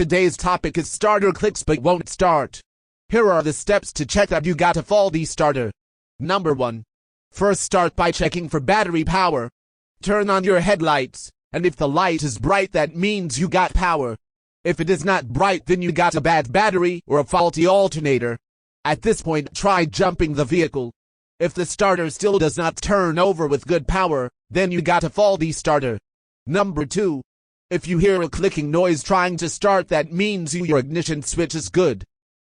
Today's topic is starter clicks but won't start. Here are the steps to check that you got a faulty starter. Number 1. First, start by checking for battery power. Turn on your headlights, and if the light is bright, that means you got power. If it is not bright, then you got a bad battery or a faulty alternator. At this point, try jumping the vehicle. If the starter still does not turn over with good power, then you got a faulty starter. Number 2. If you hear a clicking noise trying to start, that means your ignition switch is good.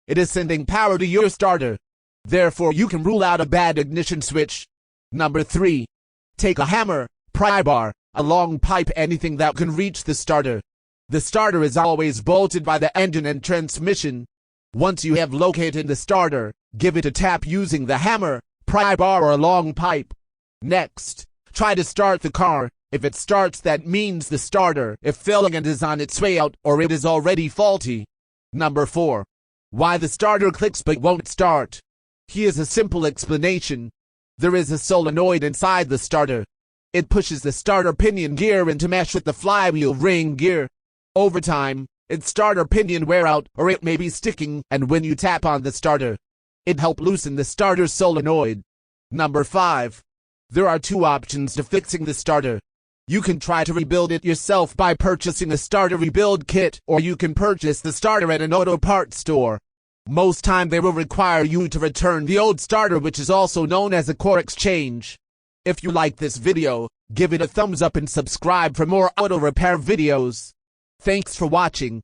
It is sending power to your starter. Therefore, you can rule out a bad ignition switch. Number 3. Take a hammer, pry bar, a long pipe, anything that can reach the starter. The starter is always bolted by the engine and transmission. Once you have located the starter, give it a tap using the hammer, pry bar, or a long pipe. Next, try to start the car. If it starts, that means the starter is failing and is on its way out, or it is already faulty. Number 4. Why the starter clicks but won't start. Here's a simple explanation. There is a solenoid inside the starter. It pushes the starter pinion gear into mesh with the flywheel ring gear. Over time, its starter pinion wear out, or it may be sticking, and when you tap on the starter, it help loosen the starter solenoid. Number 5. There are 2 options to fixing the starter. You can try to rebuild it yourself by purchasing a starter rebuild kit, or you can purchase the starter at an auto parts store. Most time they will require you to return the old starter, which is also known as a core exchange. If you like this video, give it a thumbs up and subscribe for more auto repair videos. Thanks for watching.